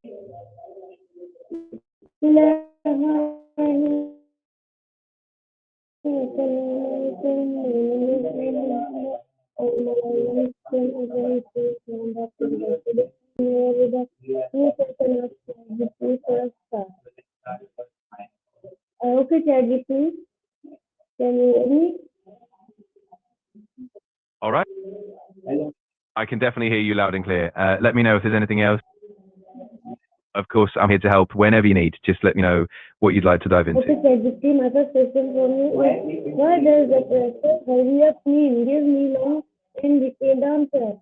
Okay, ChatGPT, can you hear me? All right. I can definitely hear you loud and clear. Let me know if there's anything else. Of course, I'm here to help whenever you need. Just let me know what you'd like to dive into. Okay, ChatGPT, my first question for you is, what does the process hurry up mean? Give me long and detailed answer.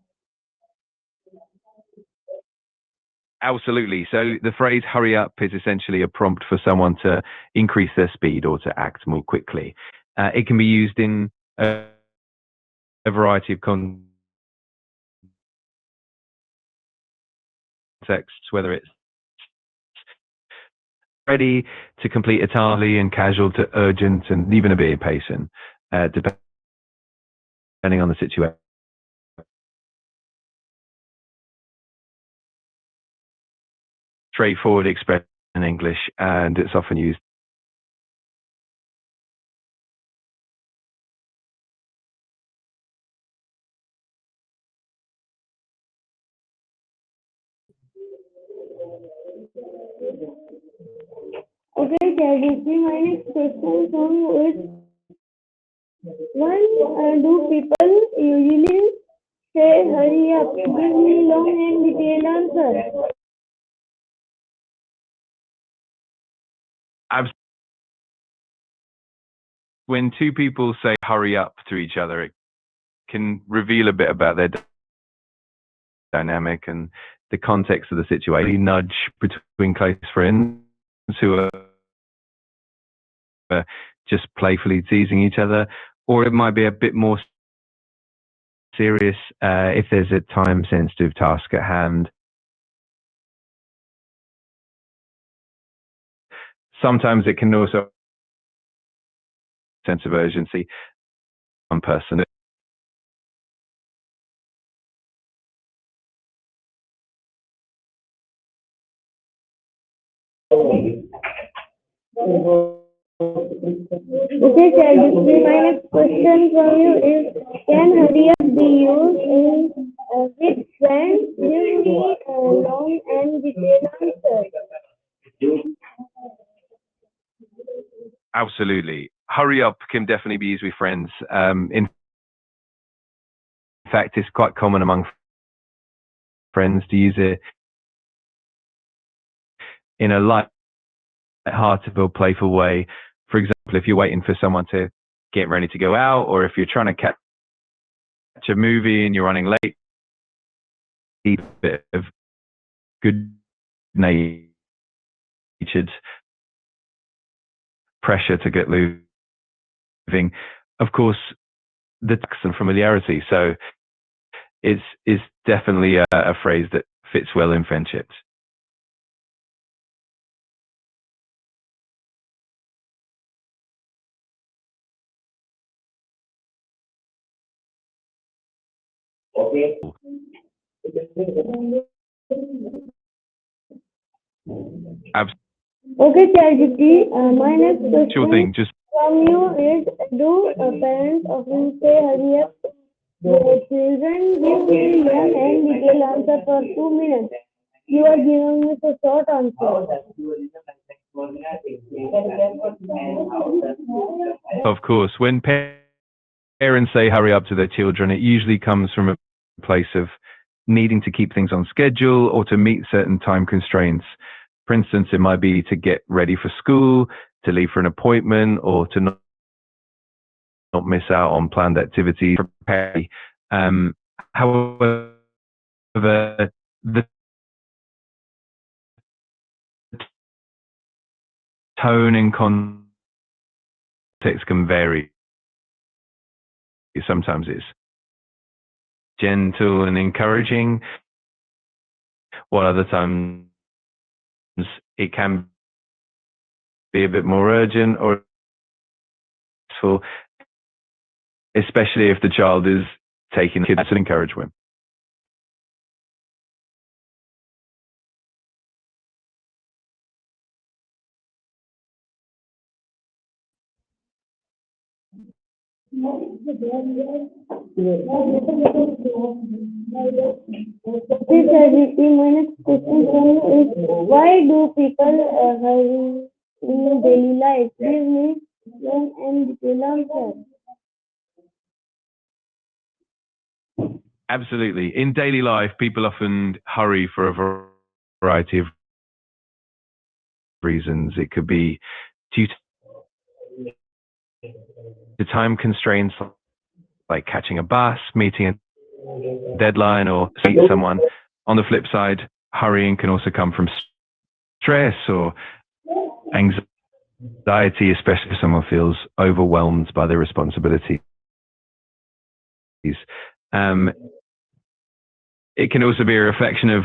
Absolutely. So the phrase hurry up is essentially a prompt for someone to increase their speed or to act more quickly. It can be used in a variety of contexts, whether it's ready to complete a task and casual to urgent and even a bit impatient, depending on the situation. Straightforward expression in English, and it's often used. Okay, ChatGPT, my next question for you is, why do people usually say hurry up? Give me long and detailed answer. When two people say hurry up to each other, it can reveal a bit about their dynamic and the context of the situation. Nudge between close friends who are just playfully teasing each other, or it might be a bit more serious if there's a time-sensitive task at hand. Sometimes it can also sense of urgency. One person. Okay, ChatGPT, my next question for you is, can hurry up be used in with friends? Give me a long and detailed answer. Absolutely. Hurry up can definitely be used with friends. In fact, it's quite common among friends to use it in a light-hearted or playful way. For example, if you're waiting for someone to get ready to go out, or if you're trying to catch a movie and you're running late, a bit of good-natured pressure to get moving. Of course, the tax and familiarity. So it's definitely a phrase that fits well in friendships. Okay. Okay, ChatGPT, my next question Sure thing. Just from you is, do parents often say hurry up to their children? Give me long and detailed answer for 2 minutes. You are giving me a short answer. of course, when parents say hurry up to their children, it usually comes from a place of needing to keep things on schedule or to meet certain time constraints. For instance, it might be to get ready for school, to leave for an appointment, or to not miss out on planned activities. However, the tone and context can vary. Sometimes it's gentle and encouraging, while other times it can be a bit more urgent or stressful, especially if the child is taking kids and encouragement. Okay, ChatGPT, my next question from you is why do people hurry in daily life? Give me long and detailed answer. Absolutely. In daily life, people often hurry for a variety of reasons. It could be due to time constraints, like catching a bus, meeting a deadline, or seeing someone. On the flip side, hurrying can also come from stress or anxiety, especially if someone feels overwhelmed by their responsibilities. Um, it can also be a reflection of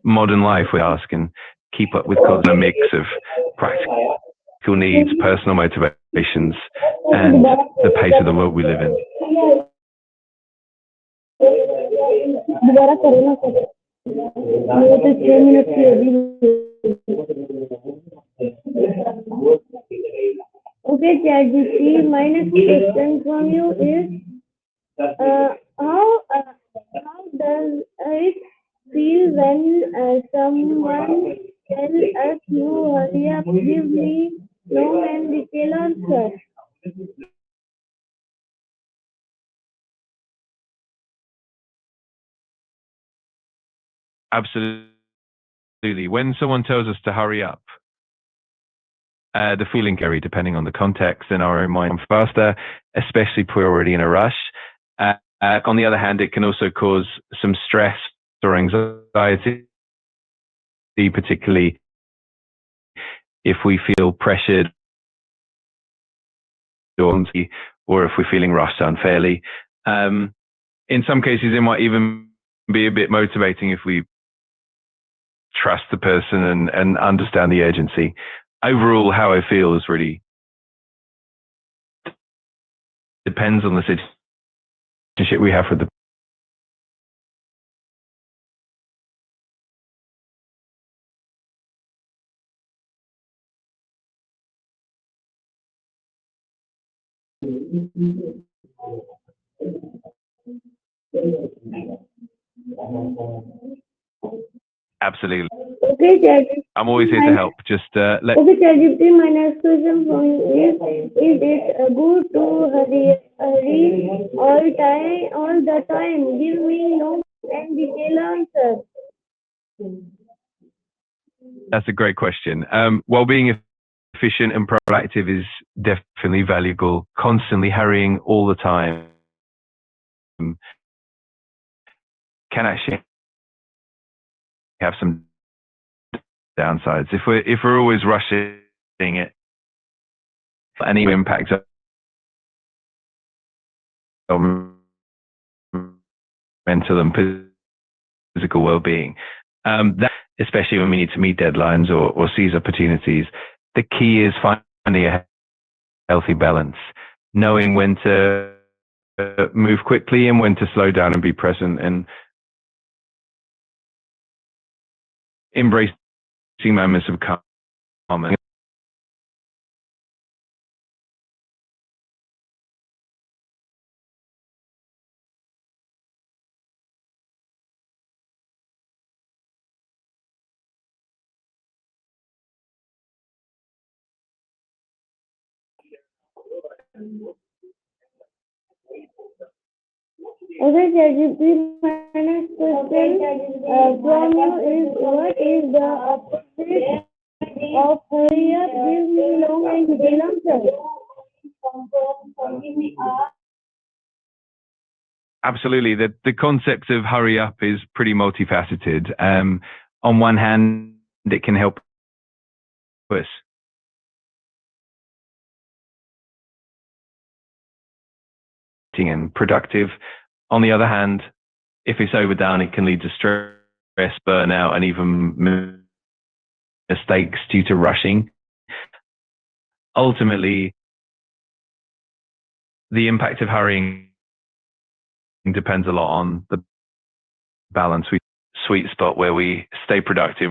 modern life. We ask and keep up with a mix of practical needs, personal motivations, and the pace of the world we live in. दोबारा करो ना sir मेरे तो 6 minute की अभी okay ChatGPT my next question from you is how does it feel when someone tell us you hurry up give me long and detailed answer. Absolutely. When someone tells us to hurry up, the feeling carry, depending on the context, in our own mind faster, especially if we're already in a rush. On the other hand, it can also cause some stress or anxiety, particularly if we feel pressured or if we're feeling rushed unfairly. In some cases, it might even be a bit motivating if we trust the person and understand the urgency. Overall, how I feel is really depends on the relationship we have with the Absolutely. Okay, ChatGPT. I'm always here to help. Just let. Okay, ChatGPT. My next question from you is it good to hurry all the time? Give me long and detailed answer. That's a great question. While being efficient and proactive is definitely valuable, constantly hurrying all the time can actually have some downsides. If we're always rushing it, any impact on mental and physical well-being. That, especially when we need to meet deadlines or seize opportunities, the key is finding a healthy balance, knowing when to move quickly and when to slow down and be present, and embracing moments of calm. Okay, ChatGPT. My next question from you is what is the opposite of hurry up? Give me long and detailed answer. Absolutely. The concept of hurry up is pretty multifaceted. On one hand, it can help us and productive. On the other hand, if it's overdone, it can lead to stress, burnout, and even mistakes due to rushing. Ultimately, the impact of hurrying depends a lot on the balance, sweet spot where we stay productive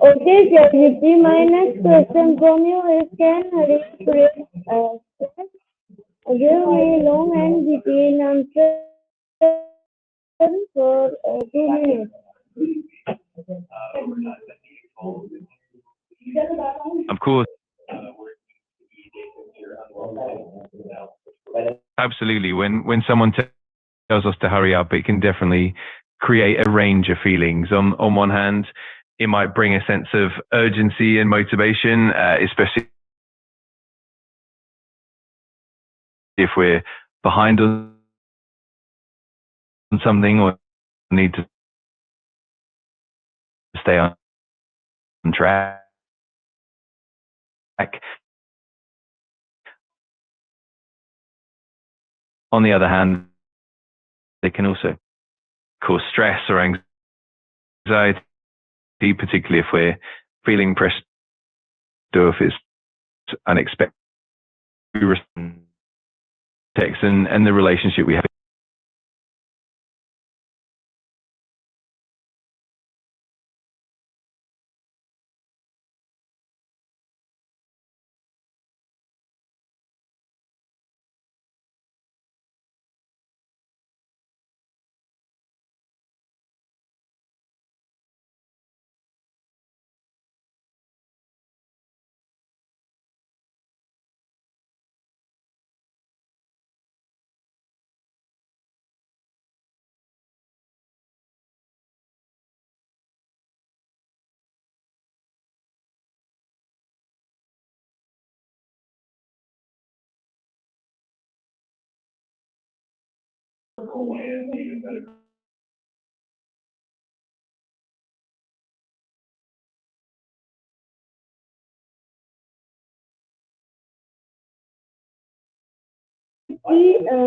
Okay, ChatGPT, my next question from you is can read stress? Give me long and detailed answer for 2 minutes. Of course, absolutely. When someone tells us to hurry up, it can definitely create a range of feelings. On one hand, it might bring a sense of urgency and motivation, especially if we're behind on something or need to stay on track. On the other hand, they can also cause stress or anxiety, particularly if we're feeling pressed or if it's unexpected text and the relationship we have.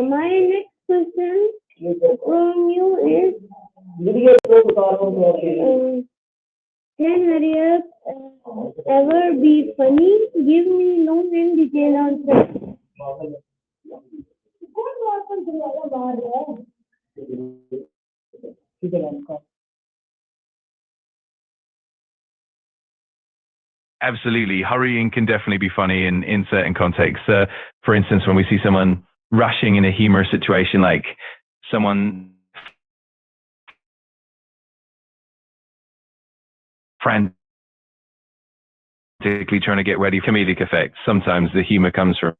My next question from you is can hurry up ever be funny? Give me long and detailed answer. Absolutely. Hurrying can definitely be funny in certain contexts. For instance, when we see someone rushing in a humorous situation, like someone frantically trying to get ready for comedic effects. Sometimes the humor comes from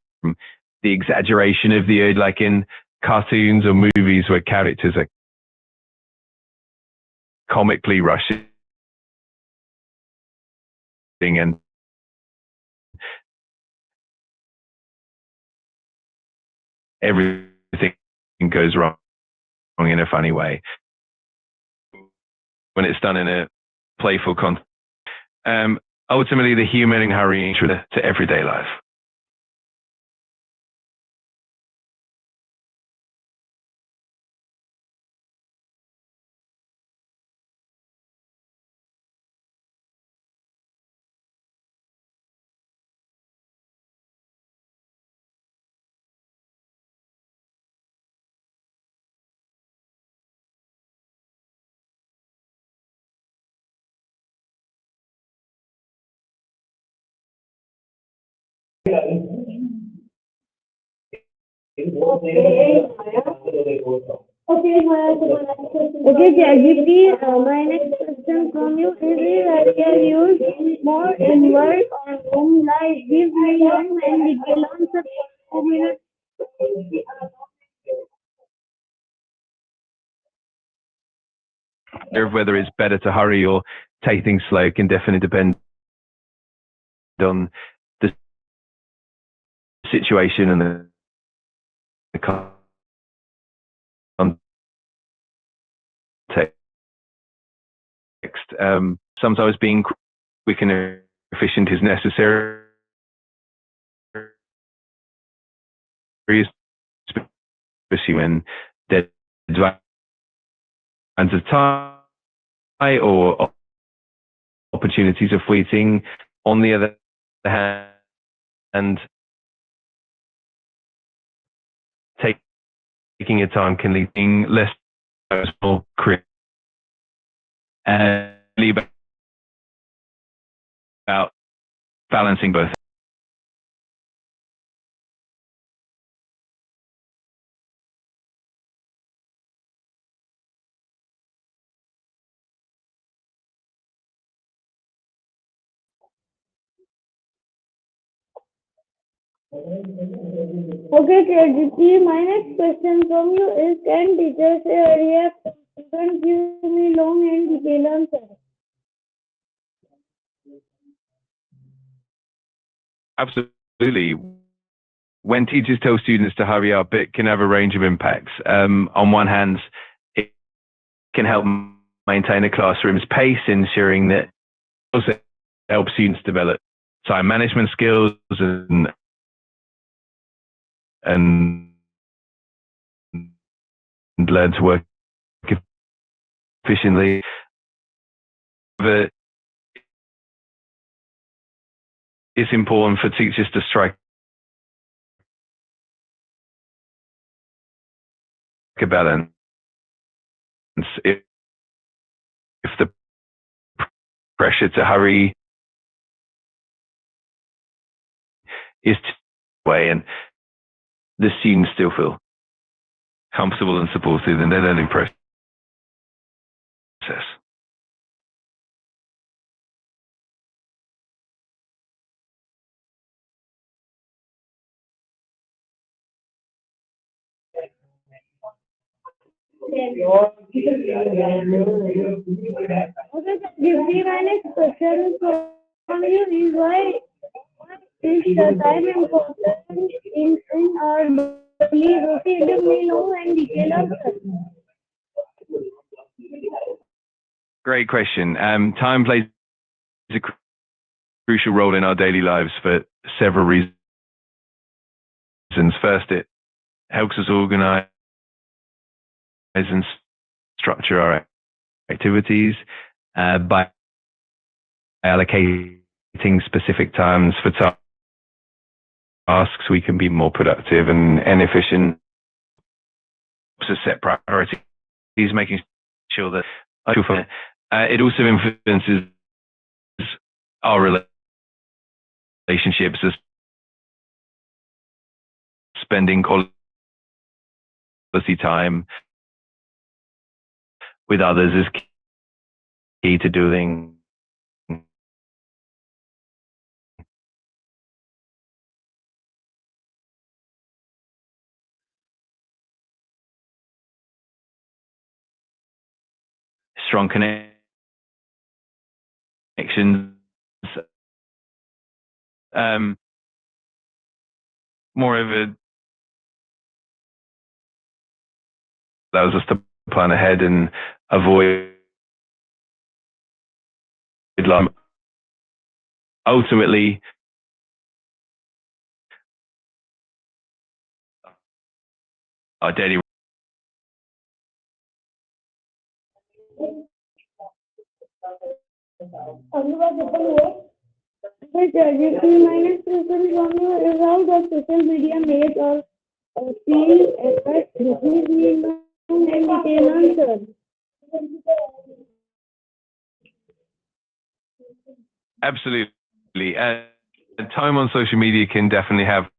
the exaggeration of the like in cartoons or movies where characters are comically rushing and everything goes wrong in a funny way. When it's done in a playful context, ultimately the humor and hurrying to everyday life. Okay, ChatGPT, my next question from you is career used more in work or home life? Give me long and detailed answer for 2 minutes. Whether it's better to hurry or take things slow can definitely depend on the situation and the context. Sometimes being quick and efficient is necessary, especially when deadlines of time or opportunities are fleeting. On the other hand, take taking your time can lead to less more creative and really about balancing both. Okay, ChatGPT, my next question from you is, can teachers say hurry up? Don't give me long and detailed answer. Absolutely. When teachers tell students to hurry up, it can have a range of impacts. On one hand, it can help maintain a classroom's pace, ensuring that it also helps students develop time management skills and learn to work efficiently. But it's important for teachers to strike a balance. If the pressure to hurry is way and the students still feel comfortable and supported in their learning process. Okay, ChatGPT, my next question from you is, why is the time important in our daily routine? Give me long and detailed answer. Great question. Time plays a crucial role in our daily lives for several reasons. First, it helps us organize and structure our activities by allocating specific times for tasks. We can be more productive and efficient. To set priorities, making sure that it also influences our relationships, as spending quality time with others is key to doing strong connections. Moreover, allows us to plan ahead and avoid alarm. Ultimately, our daily Okay, ChatGPT, my next question from you is, how does social media make us feel affect? Give me long and detailed answer. absolutely. Time on social media can definitely have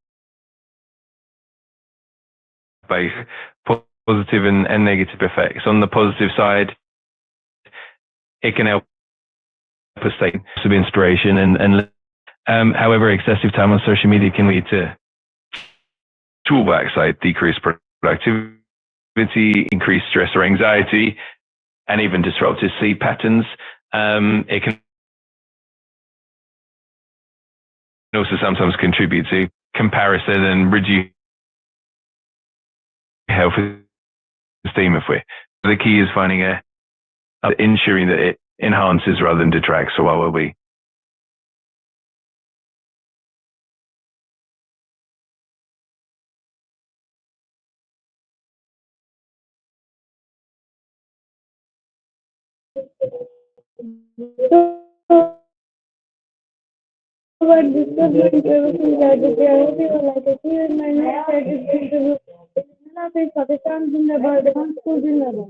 both positive and negative effects. On the positive side, it can help us take some inspiration however, excessive time on social media can lead to drawbacks like decreased productivity, increased stress or anxiety, and even disrupted sleep patterns. It can also sometimes contribute to comparison and reduce health esteem. The key is finding ensuring that it enhances rather than detracts from our well-being. So, what discussed everything that I hope you will like it. See you in my next interview. Hafiz, Pakistan Zindabad, School Zindabad.